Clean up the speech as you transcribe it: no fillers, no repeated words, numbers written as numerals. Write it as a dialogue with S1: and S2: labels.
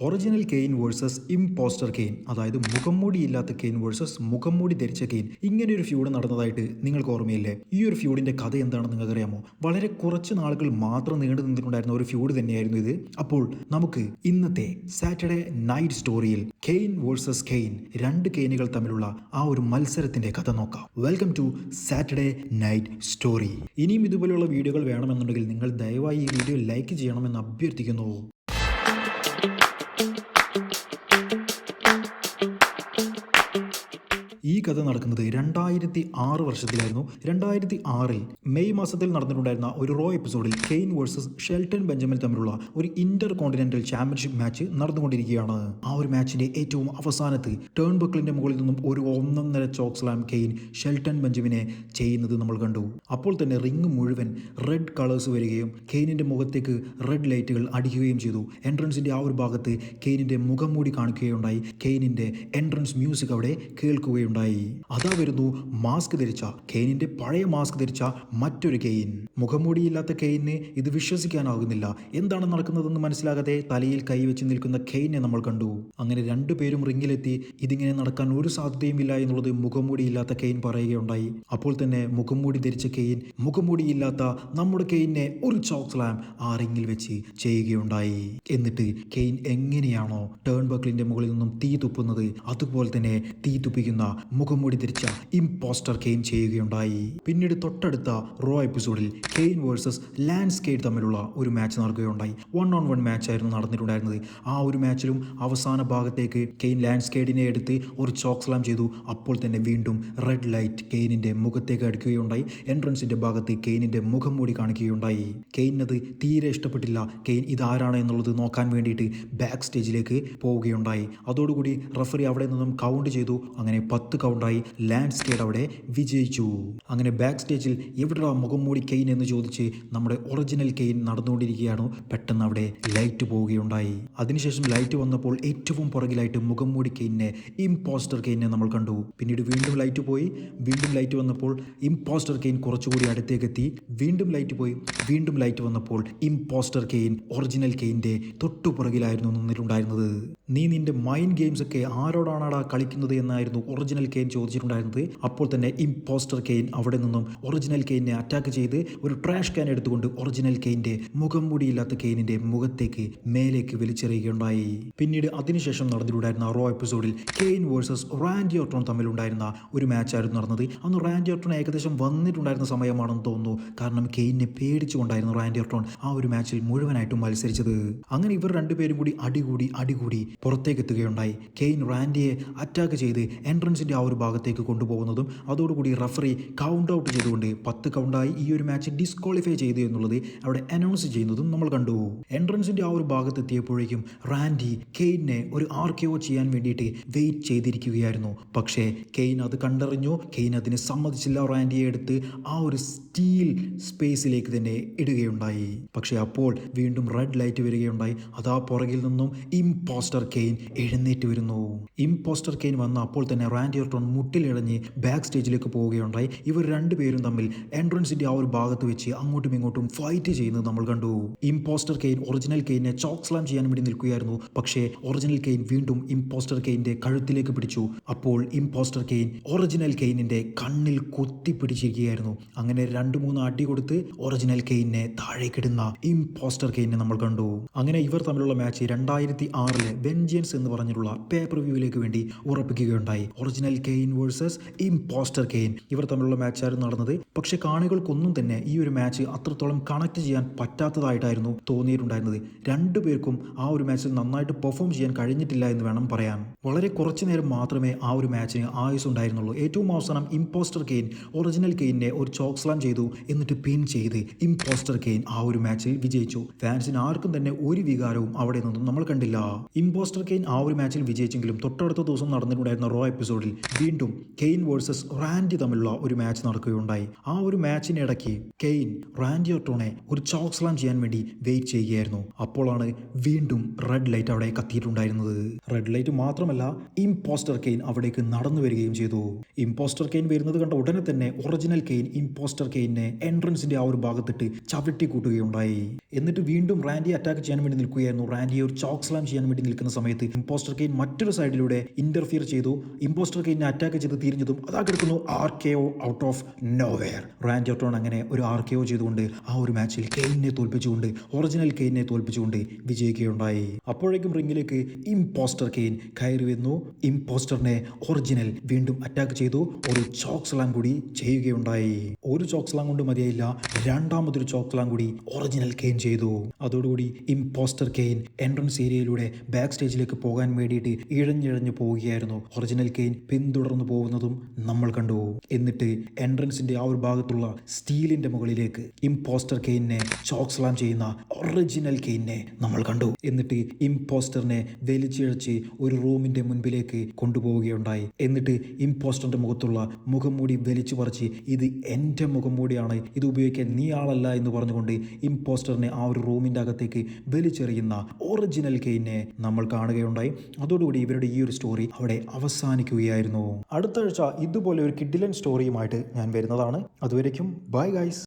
S1: Original cane versus impostor cane, അതായത് മുഖംമൂടി ഇല്ലാത്ത കെയിൻ വേഴ്സസ് മുഖംമൂടി ധരിച്ച കെയിൻ. ഇങ്ങനെ ഒരു ഫ്യൂഡ് നടന്നതായിട്ട് നിങ്ങൾക്ക് ഓർമ്മയില്ലേ? ഈ ഒരു ഫ്യൂഡിന്റെ കഥ എന്താണെന്ന് നിങ്ങൾക്ക് അറിയാമോ? വളരെ കുറച്ച് നാളുകൾ മാത്രം നീണ്ടു നിന്നിട്ടുണ്ടായിരുന്ന ഒരു ഫ്യൂഡ് തന്നെയായിരുന്നു ഇത്. അപ്പോൾ നമുക്ക് ഇന്നത്തെ സാറ്റർഡേ നൈറ്റ് സ്റ്റോറിയിൽ കെയിൻ വേഴ്സസ് കെയിൻ, രണ്ട് കെയിനുകൾ തമ്മിലുള്ള ആ ഒരു മത്സരത്തിന്റെ കഥ നോക്കാം. Welcome to Saturday night story. ഇനിയും ഇതുപോലെയുള്ള വീഡിയോകൾ വേണമെന്നുണ്ടെങ്കിൽ നിങ്ങൾ ദയവായി ഈ വീഡിയോ ലൈക്ക് ചെയ്യണമെന്ന് അഭ്യർത്ഥിക്കുന്നു. ഈ കഥ നടക്കുന്നത് 2006 വർഷത്തിലായിരുന്നു. 2006 മെയ് മാസത്തിൽ നടന്നിട്ടുണ്ടായിരുന്ന ഒരു റോ എപ്പിസോഡിൽ കെയിൻ വേഴ്സസ് ഷെൽട്ടൺ ബെഞ്ചമിൻ തമ്മിലുള്ള ഒരു ഇന്റർ കോണ്ടിനെന്റൽ ചാമ്പ്യൻഷിപ്പ് മാച്ച് നടന്നുകൊണ്ടിരിക്കുകയാണ്. ആ ഒരു മാച്ചിന്റെ ഏറ്റവും അവസാനത്ത് ടേൺ ബക്കിളിന്റെ മുകളിൽ നിന്നും ഒരു ഒന്നൊന്നര ചോക്ക് സ്ലാം കെയിൻ ഷെൽട്ടൺ ബെഞ്ചമിനെ ചെയ്യുന്നത് നമ്മൾ കണ്ടു. അപ്പോൾ തന്നെ റിംഗ് മുഴുവൻ റെഡ് കളേഴ്സ് വരികയും കെയിനിന്റെ മുഖത്തേക്ക് റെഡ് ലൈറ്റുകൾ അടിക്കുകയും ചെയ്തു. എൻട്രൻസിന്റെ ആ ഒരു ഭാഗത്ത് കെയിനിന്റെ മുഖം മൂടി കാണിക്കുകയുണ്ടായി. കെയിനിന്റെ എൻട്രൻസ് മ്യൂസിക് അവിടെ കേൾക്കുകയുണ്ടായി. അതാ വരുന്നു മാസ്ക് ധരിച്ച കെയിനിന്റെ പഴയ മാസ്ക് ധരിച്ച മറ്റൊരു കെയിൻ. മുഖംമൂടിയില്ലാത്ത കെയിന് ഇത് വിശ്വസിക്കാനാകുന്നില്ല. എന്താണ് നടക്കുന്നതെന്ന് മനസ്സിലാകാതെ തലയിൽ കൈവച്ച് നിൽക്കുന്ന കെയിനെ നമ്മൾ കണ്ടു. അങ്ങനെ രണ്ടുപേരും റിങ്ങിലെത്തി. ഇതിങ്ങനെ നടക്കാൻ ഒരു സാധ്യതയുമില്ല എന്നുള്ളത് മുഖംമൂടിയില്ലാത്ത കെയിൻ പറയുകയുണ്ടായി. അപ്പോൾ തന്നെ മുഖംമൂടി ധരിച്ച കെയിൻ മുഖംമൂടിയില്ലാത്ത നമ്മുടെ കെയിനെ ഒരു ചോക്ക് സ്ലാം ആ റിങ്ങിൽ വെച്ച് ചെയ്യുകയുണ്ടായി. എന്നിട്ട് കെയിൻ എങ്ങനെയാണോ ടേൺ ബക്കിളിന്റെ മുകളിൽ നിന്നും തീ തുപ്പുന്നത്, അതുപോലെ തന്നെ തീ തുപ്പിക്കുന്ന മുഖംമൂടി ധരിച്ച ഇംപോസ്റ്റർ കെയിൻ ചെയ്യുകയുണ്ടായി. പിന്നീട് തൊട്ടടുത്ത റോ എപ്പിസോഡിൽ കെയിൻ വേഴ്സസ് ലാൻഡ്സ്കേഡ് തമ്മിലുള്ള ഒരു മാച്ച് നടക്കുകയുണ്ടായി. 1-on-1 മാച്ച് ആയിരുന്നു നടന്നിട്ടുണ്ടായിരുന്നത്. ആ ഒരു മാച്ചിലും അവസാന ഭാഗത്തേക്ക് കെയിൻ ലാൻഡ്സ്കേഡിനെ എടുത്ത് ഒരു ചോക്ക് സ്ലാം ചെയ്തു. അപ്പോൾ തന്നെ വീണ്ടും റെഡ് ലൈറ്റ് കെയിനിന്റെ മുഖത്തേക്ക് അടിക്കുകയുണ്ടായി. എൻട്രൻസിന്റെ ഭാഗത്ത് കെയിനിന്റെ മുഖം മൂടി കാണിക്കുകയുണ്ടായി. കെയിനത് തീരെ ഇഷ്ടപ്പെട്ടില്ല. കെയിൻ ഇതാരാണ് എന്നുള്ളത് നോക്കാൻ വേണ്ടിയിട്ട് ബാക്ക് സ്റ്റേജിലേക്ക് പോവുകയുണ്ടായി. അതോടുകൂടി റഫറി അവിടെ നിന്നും കൗണ്ട് ചെയ്തു. അങ്ങനെ 10 കൗണ്ടായി ലാൻഡ്സ്കേഡ് അവിടെ വിജയിച്ചു. അങ്ങനെ ബാക്ക് സ്റ്റേജിൽ എവിടെയാ മുഖം മൂടി കെയിൻ എന്ന് ചോദിച്ച് നമ്മുടെ ഒറിജിനൽ കെയിൻ നടന്നുകൊണ്ടിരിക്കുകയാണ്. പെട്ടെന്ന് അവിടെ ലൈറ്റ് പോവുകയുണ്ടായി. അതിനുശേഷം ലൈറ്റ് വന്നപ്പോൾ ഏറ്റവും പുറകിലായിട്ട് മുഖം മൂടി കെയിനെ ഇംപോസ്റ്റർ കെയിനെ നമ്മൾ കണ്ടു. പിന്നീട് വീണ്ടും ലൈറ്റ് പോയി. വീണ്ടും ലൈറ്റ് വന്നപ്പോൾ ഇംപോസ്റ്റർ കെയിൻ കുറച്ചുകൂടി അടുത്തേക്ക് എത്തി. വീണ്ടും ലൈറ്റ് പോയി. വീണ്ടും ലൈറ്റ് വന്നപ്പോൾ ഇംപോസ്റ്റർ കെയിൻ ഒറിജിനൽ കെയിൻ്റെ തൊട്ടുപുറകിലായിരുന്നു നിന്നിട്ടുണ്ടായിരുന്നത്. നീ നിന്റെ മൈൻഡ് ഗെയിംസ് ഒക്കെ ആരോടാണാടാ കളിക്കുന്നത് എന്നായിരുന്നു ഒറിജിനൽ കെയിൻ ചോദിച്ചിട്ടുണ്ടായിരുന്നത്. അപ്പോൾ തന്നെ ഇംപോസ്റ്റർ കെയിൻ അവിടെ നിന്നും ഒറിജിനൽ കെയിനെ അറ്റാക്ക് ചെയ്ത് ഒരു ട്രാഷ് ക്യാൻ എടുത്തുകൊണ്ട് ഒറിജിനൽ കെയിൻ്റെ മുഖം മൂടിയില്ലാത്ത കെയിനിന്റെ മുഖത്തേക്ക് മേലേക്ക് വലിച്ചെറിയുകയുണ്ടായി. പിന്നീട് അതിനുശേഷം നടന്നിട്ടുണ്ടായിരുന്ന റോ എപ്പിസോഡിൽ കെയിൻ വേഴ്സസ് റാൻഡി ഓർട്ടൺ തമ്മിലുണ്ടായിരുന്ന ഒരു മാച്ചായിരുന്നു നടന്നത്. അന്ന് റാൻഡി ഓർട്ടൺ ഏകദേശം വന്നിട്ടുണ്ടായിരുന്ന സമയമാണെന്ന് തോന്നുന്നു. കാരണം കെയിനെ പേടിച്ചുകൊണ്ടായിരുന്നു റാൻഡി ഓർട്ടൺ ആ ഒരു മാച്ചിൽ മുഴുവനായിട്ടും മത്സരിച്ചത്. അങ്ങനെ ഇവർ രണ്ടുപേരും കൂടി അടികൂടി പുറത്തേക്ക് എത്തുകയുണ്ടായി. കെയിൻ റാൻഡിയെ അറ്റാക്ക് ചെയ്ത് എൻട്രൻസിന്റെ ആ ഒരു ഭാഗത്തേക്ക് കൊണ്ടുപോകുന്നതും അതോടുകൂടി റഫറി കൗണ്ട് ഔട്ട് ചെയ്തുകൊണ്ട് 10 കൗണ്ടായി ഈ ഒരു മാച്ച് ഡിസ്ക്വാളിഫൈ ചെയ്തു എന്നുള്ളത് അവിടെ അനൗൺസ് ചെയ്യുന്നതും നമ്മൾ കണ്ടു. എൻട്രൻസിന്റെ ആ ഒരു ഭാഗത്തെത്തിയപ്പോഴേക്കും റാൻഡി കെയിനെ ഒരു RKO ചെയ്യാൻ വേണ്ടിയിട്ട് വെയിറ്റ് ചെയ്തിരിക്കുകയായിരുന്നു. പക്ഷേ കെയിൻ അത് കണ്ടറിഞ്ഞു. കെയിൻ അതിന് സമ്മതിച്ചില്ല. റാൻഡിയെ എടുത്ത് ആ ഒരു സ്റ്റീൽ സ്പേസിലേക്ക് തന്നെ ഇടുകയുണ്ടായി. പക്ഷേ അപ്പോൾ വീണ്ടും റെഡ് ലൈറ്റ് വരികയുണ്ടായി. അതാ പുറകിൽ നിന്നും ഇംപോസ്റ്റർ കെയിൻ എഴുന്നേറ്റ് വരുന്നു. ഇംപോസ്റ്റർ കെയിൻ വന്ന അപ്പോൾ തന്നെ റാൻഡി ഓർട്ടൺ മുട്ടിലിഴഞ്ഞ് ബാക്ക് സ്റ്റേജിലേക്ക് പോവുകയുണ്ടായി. ഇവർ രണ്ടുപേരും തമ്മിൽ എൻട്രൻസിന്റെ ആ ഒരു ഭാഗത്ത് വെച്ച് അങ്ങോട്ടും ഇങ്ങോട്ടും ഫൈറ്റ് ചെയ്യുന്നത് നമ്മൾ കണ്ടു. Impostor cane original കെയിനെ chalk slam ചെയ്യാൻ വേണ്ടി നിൽക്കുകയായിരുന്നു. പക്ഷേ ഒറിജിനൽ കെയിൻ വീണ്ടും ഇംപോസ്റ്റർ കെയിന്റെ കഴുത്തിലേക്ക് പിടിച്ചു. അപ്പോൾ ഇംപോസ്റ്റർ കെയിൻ ഒറിജിനൽ കെയിനിന്റെ കണ്ണിൽ കുത്തിപ്പിടിച്ചിരിക്കുകയായിരുന്നു. അങ്ങനെ 2-3 അടി കൊടുത്ത് ഒറിജിനൽ കെയിനെ താഴേക്കിടുന്ന ഇംപോസ്റ്റർ കെയിനെ നമ്മൾ കണ്ടു. അങ്ങനെ ഇവർ തമ്മിലുള്ള മാച്ച് 2006 വെഞ്ചിയൻസ് എന്ന് പറഞ്ഞിട്ടുള്ള പേപ്പർ വ്യൂവിലേക്ക് വേണ്ടി ഉറപ്പിക്കുകയുണ്ടായി. Original cane versus impostor cane, ഇവർ തമ്മിലുള്ള മാച്ചായിരുന്നു നടന്നത്. പക്ഷെ കാണികൾക്കൊന്നും തന്നെ ഈ ഒരു മാച്ച് അത്രത്തോളം കണക്ട് ചെയ്യാൻ പറ്റാത്തതായിട്ടായിരുന്നു തോന്നിയിട്ടുണ്ടായിരുന്നത്. രണ്ടുപേർക്കും ആ ഒരു മാച്ചിൽ നന്നായിട്ട് പെർഫോം ചെയ്യാൻ കഴിഞ്ഞിട്ടില്ല എന്ന് വേണം പറയാൻ. വളരെ കുറച്ചു നേരം മാത്രമേ ആ ഒരു മാച്ചിന് ആയുസ് ഉണ്ടായിരുന്നുള്ളൂ. ഏറ്റവും അവസാനം ഇംപോസ്റ്റർ കെയിൻ ഒറിജിനൽ കെയിനെ ഒരു ചോക്ക് സ്ലാം ചെയ്തു. എന്നിട്ട് പിൻ ചെയ്ത് ഇംപോസ്റ്റർ കെയിൻ ആ ഒരു മാച്ചിൽ വിജയിച്ചു. ഫാൻസിന് ആർക്കും തന്നെ ഒരു വികാരവും അവിടെ നിന്നും നമ്മൾ കണ്ടില്ല. ഇംപോസ്റ്റർ കെയിൻ ആ ഒരു മാച്ചിൽ വിജയിച്ചെങ്കിലും തൊട്ടടുത്ത ദിവസം നടന്നിട്ടുണ്ടായിരുന്ന റോ എപ്പിസോഡിൽ വീണ്ടും കെയ്ൻ വേഴ്സസ് റാൻഡി തമ്മിലുള്ള ഒരു മാച്ച് നടക്കുകയുണ്ടായി. ആ ഒരു മാച്ചിനിടയ്ക്ക് കെയ്ൻ റാൻഡി ഓർട്ടോണെ ഒരു ചോക്ക് സ്ലാം ചെയ്യാൻ വേണ്ടി വെയിറ്റ് ചെയ്യുകയായിരുന്നു. അപ്പോഴാണ് വീണ്ടും റെഡ് ലൈറ്റ് അവിടെ കത്തിയിട്ടുണ്ടായിരുന്നത്. റെഡ് ലൈറ്റ് മാത്രമല്ല, ഇംപോസ്റ്റർ കെയ്ൻ അവിടേക്ക് നടന്നു വരികയും ചെയ്തു. ഇംപോസ്റ്റർ കെയ്ൻ വരുന്നത് കണ്ട ഉടനെ തന്നെ ഒറിജിനൽ കെയ്ൻ ഇംപോസ്റ്റർ കെയ്നെ എൻട്രൻസിന്റെ ആ ഒരു ഭാഗത്തിട്ട് ചവിട്ടി കൂട്ടുകയുണ്ടായി. എന്നിട്ട് വീണ്ടും റാൻഡിയെ അറ്റാക്ക് ചെയ്യാൻ വേണ്ടി നിൽക്കുകയായിരുന്നു. റാൻഡിയെ ഒരു ചോക്ക് സ്ലാം ചെയ്യാൻ വേണ്ടി നിൽക്കുന്ന സമയത്ത് ഇംപോസ്റ്റർ കെയ്ൻ മറ്റൊരു സൈഡിലൂടെ ഇന്റർഫിയർ ചെയ്തു. ഇംപോസ്റ്റർ കെയ്നെ അറ്റാക്ക് ചെയ്ത് തിരിഞ്ഞതും അതാ കിടക്കുന്നു RKO out of nowhere. Randy Orton അങ്ങനെ ഒരു RKO ചെയ്തുകൊണ്ട് ആ ഒരു മാച്ചിൽ കെയ്നെ തോൽപ്പിച്ചുകൊണ്ട് ഒറിജിനൽ കെയ്നെ തോൽപ്പിച്ചുകൊണ്ട് വിജയിക്കുകയുണ്ടായി. അപ്പോഴേക്കും റിംഗിലേക്ക് ഇംപോസ്റ്റർ കെയ്ൻ കയറി വന്നു. ഇംപോസ്റ്ററിനെ ഒറിജിനൽ വീണ്ടും അറ്റാക്ക് ചെയ്തു. ഒരു ചോക്ക് സ്ലാം കൂടി ചെയ്യുകയുണ്ടായി. ഒരു ചോക്ക് സ്ലാം കൊണ്ട് മതിയായില്ല, രണ്ടാമതൊരു ചോക്ക് സ്ലാം കൂടി ഒറിജിനൽ കെയ്ൻ ചെയ്തു. അതോടുകൂടി ഇംപോസ്റ്റർ കെയ്ൻ എൻട്രൻസ് ഏരിയയിലൂടെ ബാക്ക് സ്റ്റേജിലേക്ക് പോകാൻ വേണ്ടിയിട്ട് ഇഴഞ്ഞിഴഞ്ഞു പോവുകയായിരുന്നു. ഒറിജിനൽ കെയ്ൻ പിന്തുടർന്നു പോകുന്നതും നമ്മൾ കണ്ടു. എന്നിട്ട് എൻട്രൻസിന്റെ ആ ഒരു ഭാഗത്തുള്ള സ്റ്റീലിന്റെ മുകളിലേക്ക് ഇംപോസ്റ്റർ കെയ്നെ ചോക്ക് സ്ലാം ചെയ്യുന്ന ഒറിജിനൽ കെയ്നെ നമ്മൾ കണ്ടു. എന്നിട്ട് ഇംപോസ്റ്ററിനെ വലിച്ചിഴച്ച് ഒരു റൂമിന്റെ മുൻപിലേക്ക് കൊണ്ടുപോവുകയുണ്ടായി. എന്നിട്ട് ഇംപോസ്റ്ററിന്റെ മുഖത്തുള്ള മുഖംമൂടി വലിച്ചു പറിച്ച് ഇത് എൻ്റെ മുഖംമൂടിയാണ്, ഇത് ഉപയോഗിക്കാൻ നീ ആളല്ല എന്ന് പറഞ്ഞുകൊണ്ട് ഇംപോസ്റ്ററിനെ ആ ഒരു റൂമിന്റെ അകത്തേക്ക് വലിച്ചെറിയുന്ന ഒറിജിനൽ കെയ്നെ നമ്മൾ കാണുകയുണ്ടായി. അതോടുകൂടി ഇവരുടെ ഈ ഒരു സ്റ്റോറി അവിടെ അവസാനിക്കുകയായിരുന്നു. അടുത്ത ആഴ്ച ഇതുപോലെ ഒരു കിഡിലൻ സ്റ്റോറിയുമായിട്ട് ഞാൻ വരുന്നതാണ്. അതുവരേക്കും ബൈ ഗൈസ്.